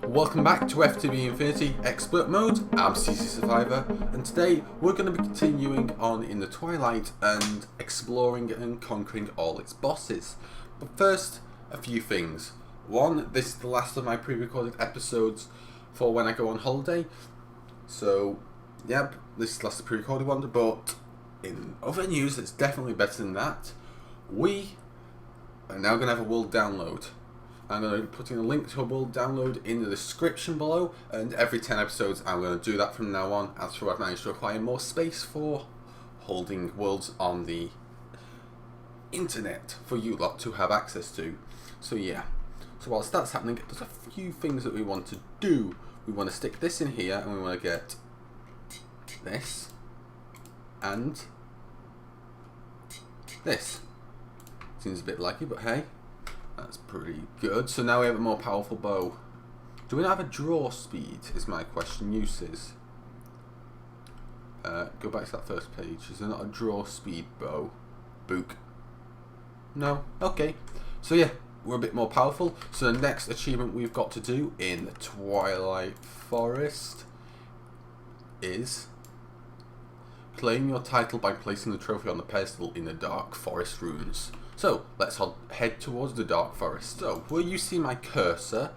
Welcome back to FTB Infinity Expert Mode. I'm CZSurvivor, and today we're going to be continuing on in the Twilight and exploring and conquering all its bosses. But first, a few things. One, this is the last of my pre-recorded episodes for when I go on holiday. So, yep, this is the last pre-recorded one, but in other news, it's definitely better than that. We are now going to have a world download. I'm going to be putting a link to a world download in the description below, and every 10 episodes I'm going to do that from now on, as for I've managed to acquire more space for holding worlds on the internet for you lot to have access to. So yeah, so whilst that's happening, there's a few things that we want to do. We want to stick this in here, and we want to get this and this. Seems a bit lucky, but hey. That's pretty good. So now we have a more powerful bow. Do we not have a draw speed is my question. Uses. Go back to that first page. Is there not a draw speed bow? Book. No? Okay. So yeah, we're a bit more powerful. So the next achievement we've got to do in the Twilight Forest is claim your title by placing the trophy on the pedestal in the Dark Forest ruins. So, let's head towards the Dark Forest. So, where you see my cursor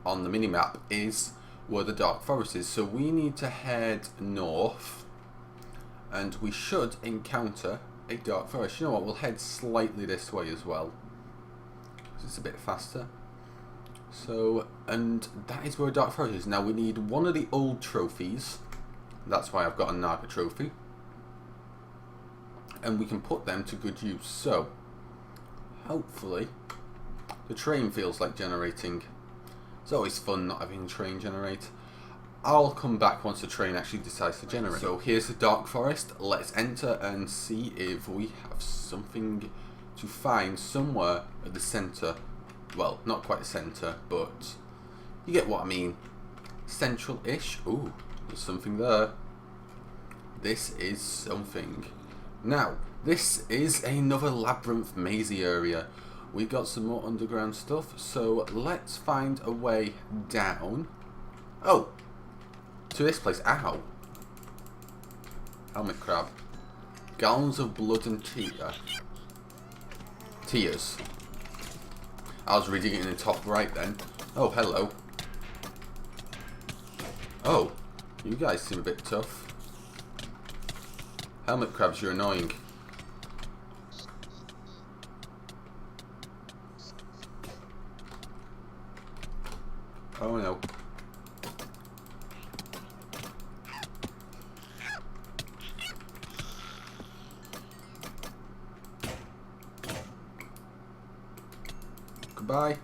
on the minimap is where the Dark Forest is. So, we need to head north, and we should encounter a Dark Forest. You know what, we'll head slightly this way as well, because it's a bit faster. So, and that is where a Dark Forest is. Now, we need one of the old trophies. That's why I've got a Naga trophy. And we can put them to good use. So, hopefully, the train feels like generating. It's always fun not having the train generate. I'll come back once the train actually decides to generate. So here's the Dark Forest. Let's enter and see if we have something to find somewhere at the centre. Well, not quite the centre, but you get what I mean. Central-ish. Ooh, there's something there. This is something. Now, this is another labyrinth mazy area. We got some more underground stuff, so let's find a way down. Oh, to this place. Ow. Helmet crab. Gallons of blood and tears. I was reading it in the top right then. Oh, hello. Oh, you guys seem a bit tough. Helmet crabs, you're annoying. Oh no. Goodbye.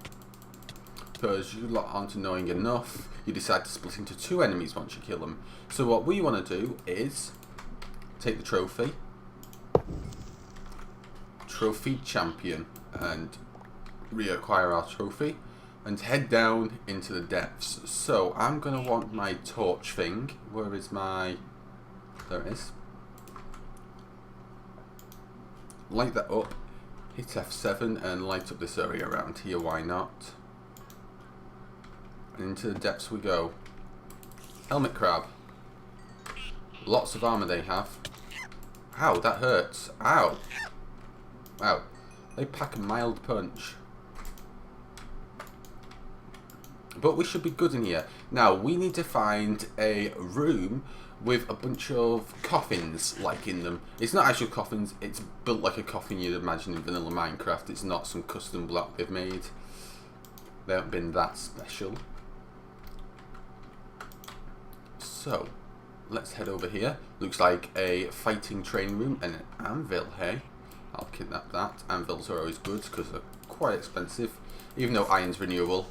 Because you lot aren't annoying enough, you decide to split into two enemies once you kill them. So what we want to do is take the trophy. Trophy champion. And reacquire our trophy. And head down into the depths. So I'm going to want my torch thing. Where is my... There it is. Light that up. Hit F7 and light up this area around here. Why not? And into the depths we go. Helmet crab. Lots of armor they have. Ow, that hurts. Ow. Wow. They pack a mild punch. But we should be good in here. Now, we need to find a room with a bunch of coffins, like, in them. It's not actual coffins, it's built like a coffin you'd imagine in vanilla Minecraft. It's not some custom block they've made. They haven't been that special. So, let's head over here. Looks like a fighting training room and an anvil, hey? I'll kidnap that. Anvils are always good because they're quite expensive. Even though iron's renewable.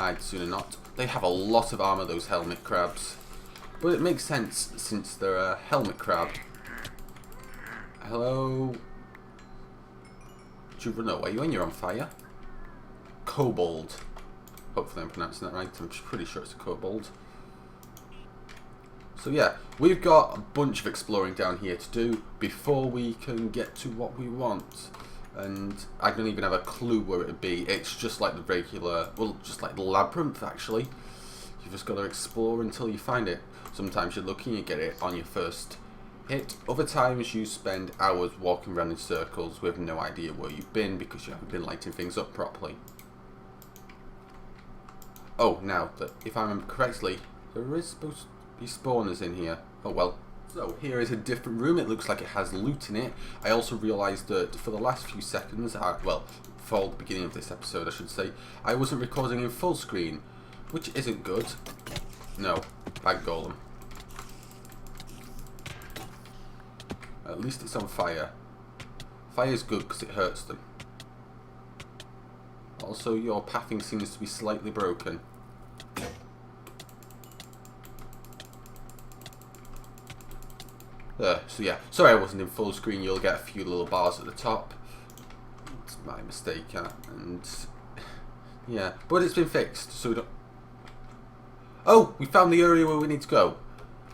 I'd sooner not. They have a lot of armor, those helmet crabs. But it makes sense since they're a helmet crab. Hello? Do you run away when you're on fire? Kobold. Hopefully I'm pronouncing that right. I'm pretty sure it's a kobold. So yeah, we've got a bunch of exploring down here to do before we can get to what we want. and I don't even have a clue where it would be. It's just like the regular, well, just like the labyrinth actually. You've just got to explore until you find it. Sometimes you're lucky and you get it on your first hit. Other times you spend hours walking around in circles with no idea where you've been because you haven't been lighting things up properly. Oh, now, that if I remember correctly, there is supposed to be spawners in here. Oh well. So here is a different room. It looks like it has loot in it. I also realised that for the last few seconds, well, for the beginning of this episode I should say, I wasn't recording in full screen, which isn't good. No, bag golem. At least it's on fire. Fire's good because it hurts them. Also, your pathing seems to be slightly broken. So yeah, sorry I wasn't in full screen. You'll get a few little bars at the top. It's my mistake, and yeah, but it's been fixed, so we don't... Oh, we found the area where we need to go.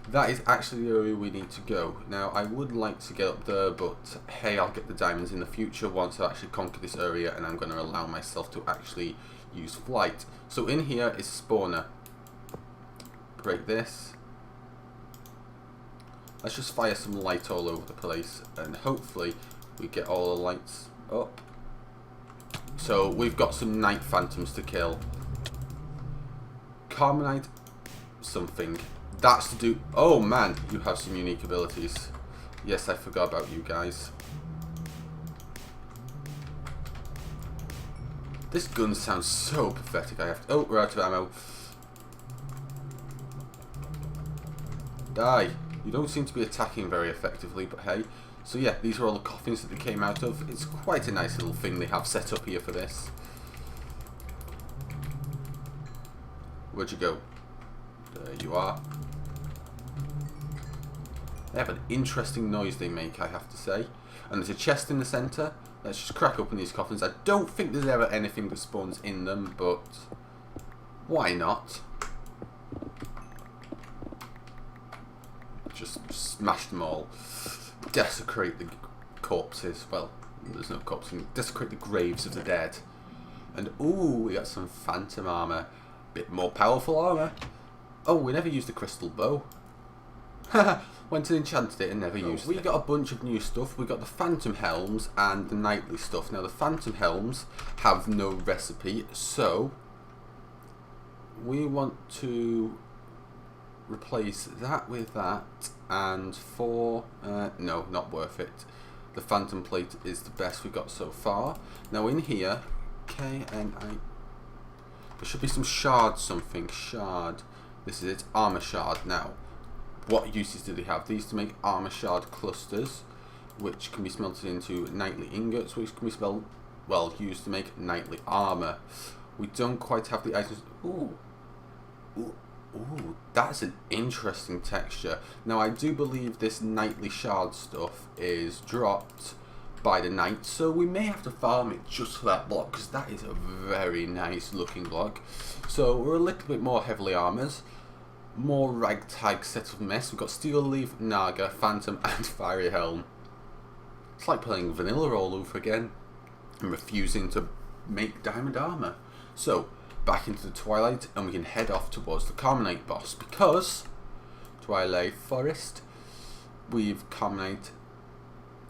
That is actually the area we need to go. Now, I would like to get up there, but hey, I'll get the diamonds in the future once I actually conquer this area, and I'm going to allow myself to actually use flight. So in here is spawner. Break this. Let's just fire some light all over the place, and hopefully we get all the lights up. So we've got some night phantoms to kill. Carmenite something. That's to do... Oh man, you have some unique abilities. Yes, I forgot about you guys. This gun sounds so pathetic. I have to... Oh, we're out of ammo. Die. You don't seem to be attacking very effectively, but hey. So yeah, these are all the coffins that they came out of. It's quite a nice little thing they have set up here for this. Where'd you go? There you are. They have an interesting noise they make, I have to say. And there's a chest in the centre. Let's just crack open these coffins. I don't think there's ever anything that spawns in them, but why not? Just smash them all. Desecrate the corpses. Well, there's no corpses. Desecrate the graves of the dead. And ooh, we got some phantom armour. Bit more powerful armour. Oh, we never used the crystal bow. Haha, went and enchanted it and never used it. We got a bunch of new stuff. We got the phantom helms and the nightly stuff. Now the phantom helms have no recipe, so we want to replace that with that, and for no, not worth it. The phantom plate is the best we got so far. Now in here, KNI, there should be some shard something. Shard. This is it. Armor shard. Now, what uses do they have? These to make armor shard clusters, which can be smelted into nightly ingots, which can be used to make nightly armor. We don't quite have the items. Ooh. Ooh. Ooh, that's an interesting texture. Now, I do believe this nightly shard stuff is dropped by the night, so we may have to farm it just for that block, because that is a very nice looking block. So we're a little bit more heavily armoured, more ragtag set of mess. We've got Steel Leaf, Naga, Phantom and Fiery Helm. It's like playing vanilla all over again and refusing to make diamond armour. So back into the Twilight, and we can head off towards the Carmenite boss, because Twilight Forest, we've Carmenite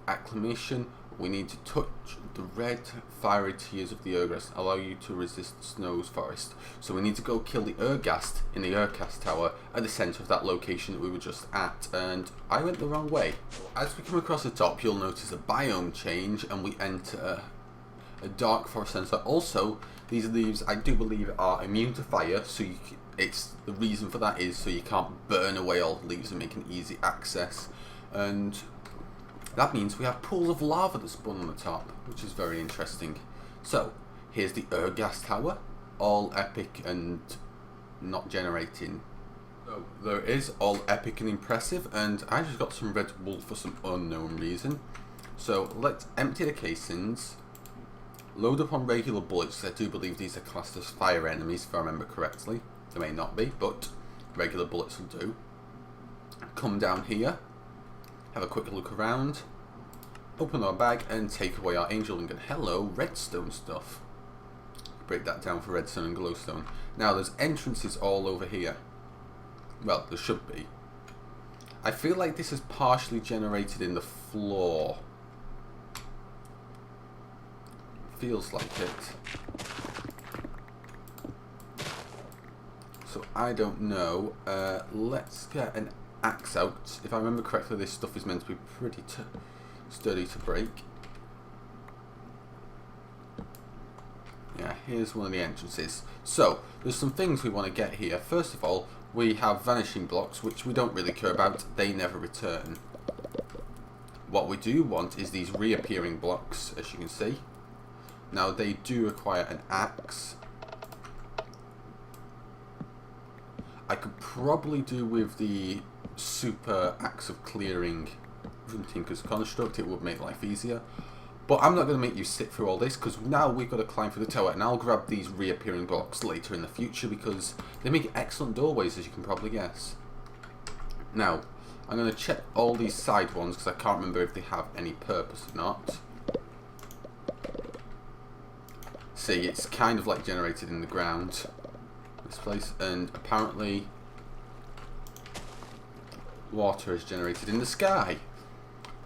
acclamation. We need to touch the red fiery tears of the Ur Ghast, allow you to resist Snow's forest. So we need to go kill the Ur Ghast in the Ur Ghast tower at the centre of that location that we were just at, and I went the wrong way. As we come across the top, you'll notice a biome change, and we enter a dark forest centre. Also, these leaves, I do believe, are immune to fire, so it's the reason for that is so you can't burn away all the leaves and make an easy access. And that means we have pools of lava that spawn on the top, which is very interesting. So, here's the Ur Ghast tower, all epic and not generating. So, there is all epic and impressive, and I just got some red wool for some unknown reason. So, let's empty the casings. Load up on regular bullets, because I do believe these are classed as fire enemies, if I remember correctly. They may not be, but regular bullets will do. Come down here, have a quick look around. open our bag and take away our angel ring. And hello, redstone stuff. Break that down for redstone and glowstone. Now there's entrances all over here. Well, there should be. I feel like this is partially generated in the floor. Feels like it. So I don't know. Let's get an axe out. If I remember correctly, this stuff is meant to be pretty sturdy to break. Yeah, here's one of the entrances. So, there's some things we want to get here. First of all, we have vanishing blocks, which we don't really care about. They never return. What we do want is these reappearing blocks, as you can see. Now, they do require an axe. I could probably do with the super axe of clearing from Tinker's Construct. It would make life easier. But I'm not going to make you sit through all this, because now we've got to climb through the tower, and I'll grab these reappearing blocks later in the future, because they make excellent doorways, as you can probably guess. Now, I'm going to check all these side ones, because I can't remember if they have any purpose or not. See, it's kind of like generated in the ground, this place, and apparently water is generated in the sky.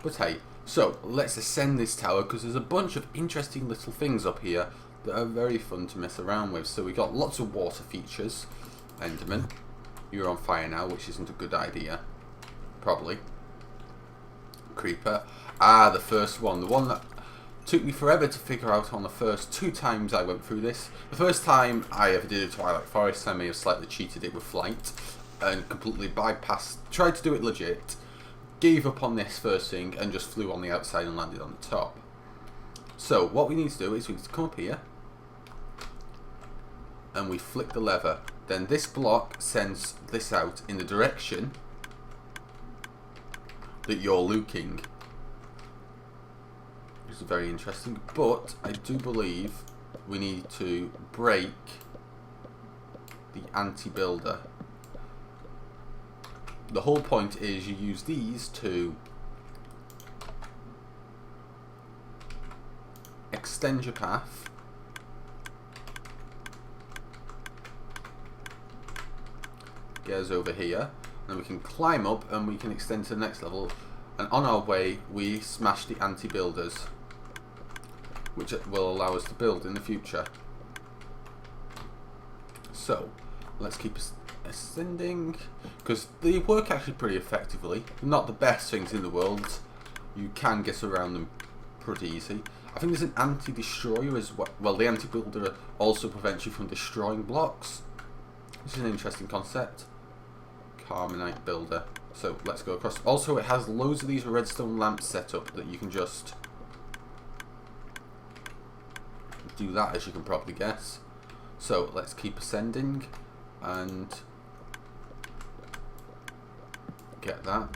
But hey, so let's ascend this tower, because there's a bunch of interesting little things up here that are very fun to mess around with. So we got lots of water features. Enderman, you're on fire now, which isn't a good idea. Probably. Creeper. Ah, the first one. The one that took me forever to figure out on the first 2 times I went through this. The first time I ever did a Twilight Forest, I may have slightly cheated it with flight and completely bypassed, tried to do it legit, gave up on this first thing and just flew on the outside and landed on the top. So what we need to do is we need to come up here and we flick the lever. Then this block sends this out in the direction that you're looking. Which is very interesting, but I do believe we need to break the anti-builder. The whole point is you use these to extend your path get us over here, and we can climb up and we can extend to the next level, and on our way we smash the anti-builders, which will allow us to build in the future. So let's keep ascending, because they work actually pretty effectively. They're not the best things in the world. You can get around them pretty easy. I think there's an anti-destroyer as well. Well, the anti-builder also prevents you from destroying blocks. This is an interesting concept. Carmenite builder. So let's go across. Also, it has loads of these redstone lamps set up that you can just do that, as you can probably guess. So let's keep ascending and get that.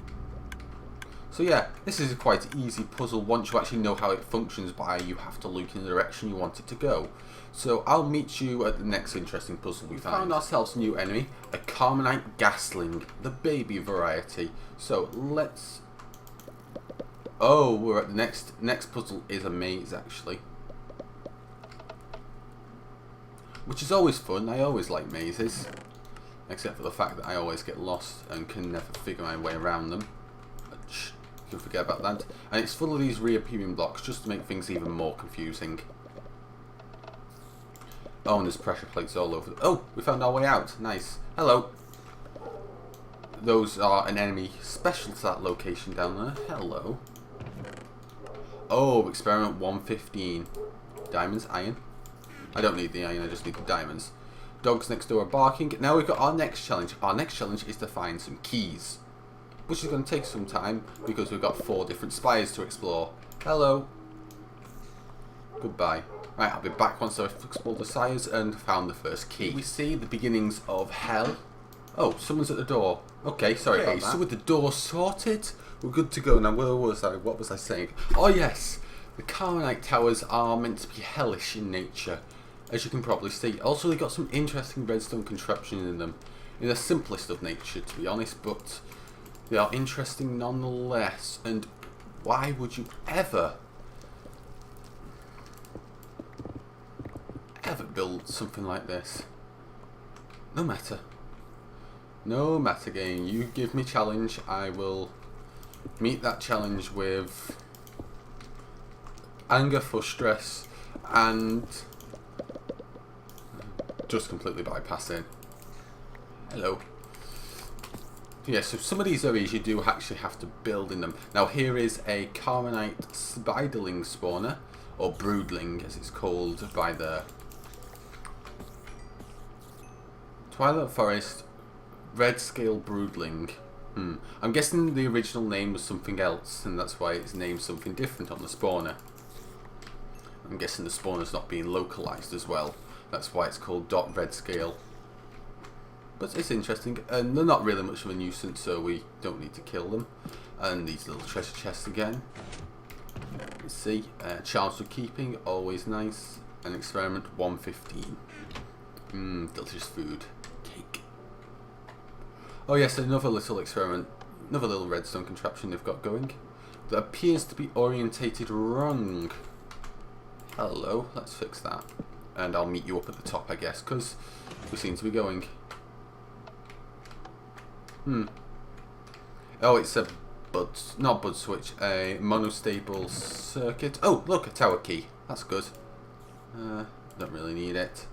So yeah, this is a quite easy puzzle once you actually know how it functions, by you have to look in the direction you want it to go. So I'll meet you at the next interesting puzzle we found ourselves a new enemy, a Carmenite Ghastling, the baby variety. So let's... Oh, we're at the next puzzle is a maze actually. Which is always fun. I always like mazes. Except for the fact that I always get lost and can never figure my way around them. You can forget about that. And it's full of these reappearing blocks just to make things even more confusing. Oh, and there's pressure plates all over. Oh, we found our way out. Nice. Hello. Those are an enemy special to that location down there. Hello. Oh, experiment 115. Diamonds, iron. I don't need the iron, I just need the diamonds. Dogs next door are barking. Now we've got our next challenge. Our next challenge is to find some keys, which is going to take some time because we've got 4 different spires to explore. Hello. Goodbye. Right, I'll be back once I've explored the spires and found the first key. We see the beginnings of hell. Oh, someone's at the door. Okay, sorry about that. So with the door sorted, we're good to go. Now, where was I? What was I saying? Oh yes, the Carmenite towers are meant to be hellish in nature, as you can probably see. Also, they've got some interesting redstone contraptions in them. In the simplest of nature, to be honest, but they are interesting nonetheless. And Why would you ever build something like this? No matter. No matter, game. You give me challenge, I will meet that challenge with anger, frustration, and just completely bypassing. Hello. Yeah, so some of these areas you do actually have to build in them. Now here is a Carmenite spiderling spawner, or broodling as it's called by the Twilight Forest red scale broodling. I'm guessing the original name was something else, and that's why it's named something different on the spawner. I'm guessing the spawner's not being localized as well. That's why it's called .red scale. But it's interesting, and they're not really much of a nuisance, so we don't need to kill them. And these little treasure chests again. Let's see, charms for keeping, always nice. And experiment 115. Delicious food. Cake. Oh yes, another little experiment, another little redstone contraption they've got going. That appears to be orientated wrong. Hello, let's fix that. And I'll meet you up at the top, I guess, because we seem to be going. Oh, it's a not bud switch, a monostable circuit. Oh, look, a tower key. That's good. Don't really need it.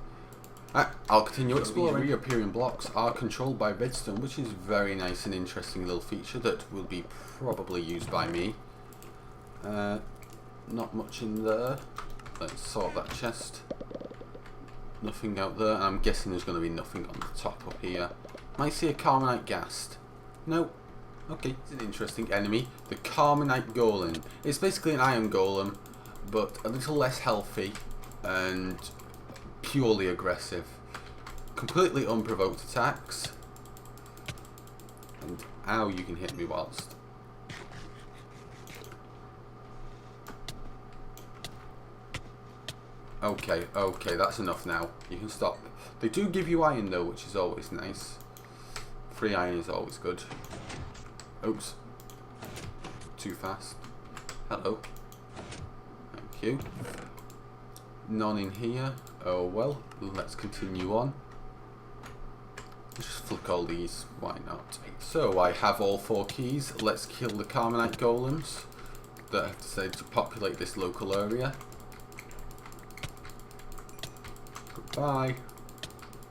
I'll continue exploring. Reappearing blocks are controlled by redstone, which is very nice and interesting little feature that will be probably used by me. Not much in there. Let's sort that chest. Nothing out there. I'm guessing there's going to be nothing on the top up here. Might see a Carmenite Ghast. No. Okay, it's an interesting enemy. The Carmenite Golem. It's basically an iron golem, but a little less healthy and purely aggressive. Completely unprovoked attacks. And ow, you can hit me whilst. Okay, that's enough now. You can stop. They do give you iron though, which is always nice. Free iron is always good. Oops. Too fast. Hello. Thank you. None in here. Oh well, let's continue on. Let's just flick all these, why not? So I have all 4 keys. Let's kill the Carmenite golems that have decided to populate this local area. Goodbye.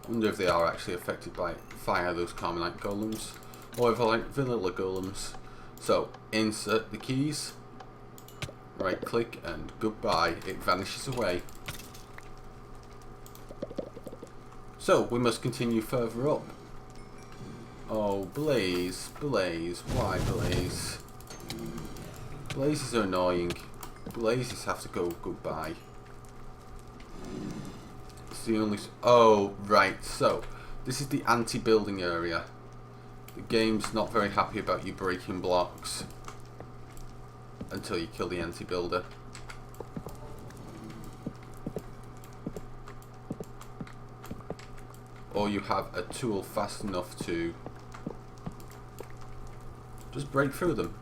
I wonder if they are actually affected by fire, those Carmenite golems, or if they're like vanilla golems. So insert the keys, right click, and goodbye. It vanishes away. So we must continue further up. Oh, Blaze, Blaze, why Blaze? Blazes are annoying. Blazes have to go goodbye. It's the only... Oh, right, so this is the anti-building area. The game's not very happy about you breaking blocks until you kill the anti-builder. Or you have a tool fast enough to just break through them.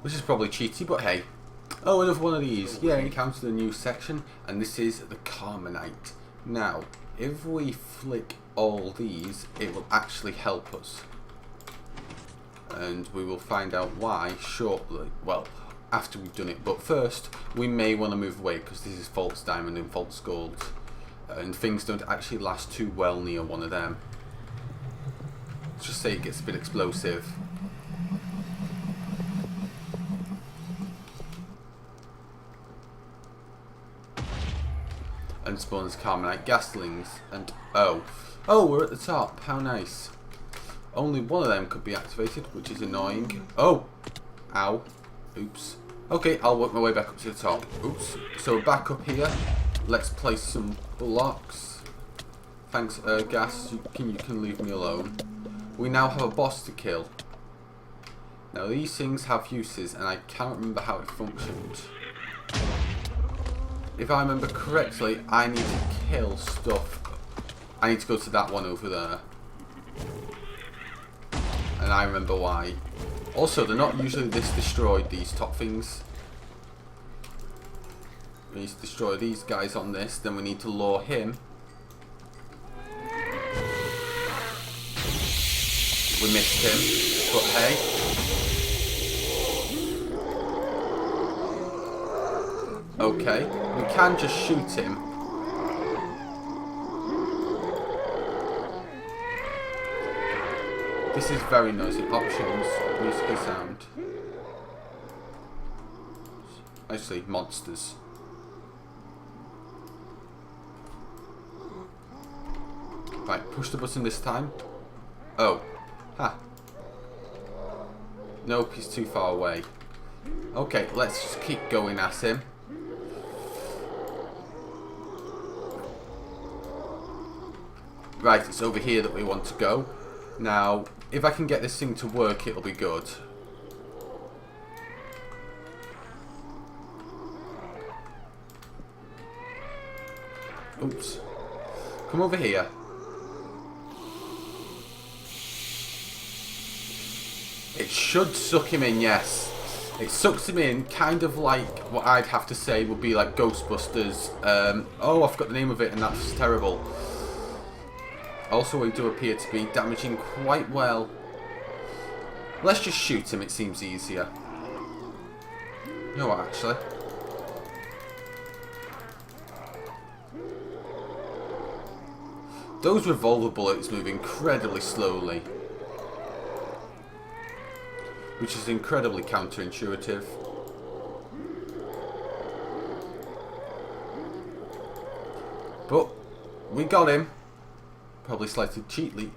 Which is probably cheaty, but hey. Oh, another one of these. Yeah, encountered a new section, and this is the Carmenite. Now, if we flick all these, it will actually help us. And we will find out why shortly. Well, after we've done it. But first, we may want to move away, because this is false diamond and false gold. And things don't actually last too well near one of them. Let's just say it gets a bit explosive. And spawns Carmenite Gastlings. And oh, we're at the top. How nice. Only one of them could be activated, which is annoying. Oh, ow, oops. Okay, I'll work my way back up to the top. Oops. So we're back up here. Let's place some blocks. Thanks, Ur Ghast. You can leave me alone. We now have a boss to kill. Now these things have uses, and I can't remember how it functioned. If I remember correctly, I need to kill stuff. I need to go to that one over there. And I remember why. Also, they're not usually this destroyed, these top things. We need to destroy these guys on this, then we need to lure him. We missed him, but hey. Okay, we can just shoot him. This is very noisy. Options, musical sound. Actually, monsters. Right, push the button this time. Oh. Ha. Nope, he's too far away. Okay, let's just keep going at him. Right, it's over here that we want to go. Now, if I can get this thing to work, it'll be good. Oops. Come over here. It should suck him in, yes. It sucks him in, kind of like what I'd have to say would be like Ghostbusters. Oh, I forgot the name of it, and that's terrible. Also, we do appear to be damaging quite well. Let's just shoot him, it seems easier. You know what, actually? Those revolver bullets move incredibly slowly, which is incredibly counterintuitive. But we got him. Probably slightly cheatily.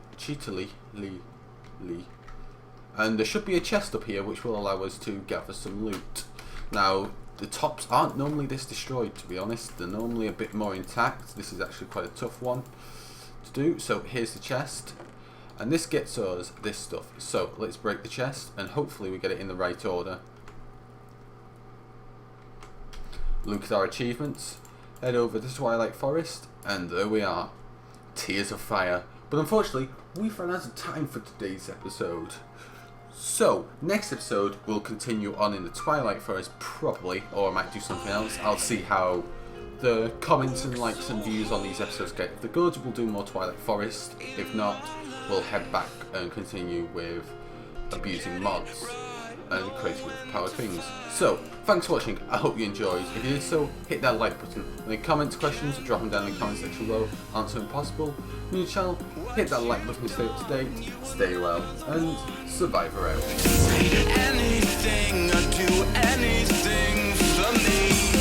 And there should be a chest up here which will allow us to gather some loot. Now, the tops aren't normally this destroyed, to be honest. They're normally a bit more intact. This is actually quite a tough one to do. So here's the chest. And this gets us this stuff. So let's break the chest and hopefully we get it in the right order. Look at our achievements. Head over to Twilight Forest and there we are. Tears of Fire. But unfortunately, we've run out of time for today's episode. So, next episode we'll continue on in the Twilight Forest probably, or I might do something else. I'll see how the comments and likes and views on these episodes get. If they're good, we'll do more Twilight Forest. If not, we'll head back and continue with abusing mods and creating powered things. So, thanks for watching. I hope you enjoyed. If you did so, hit that like button. Any comments, questions, drop them down in the comment section below. Answer when possible. New channel, hit that like button to stay up to date. Stay well, and Survivor out. Say anything or do anything for me.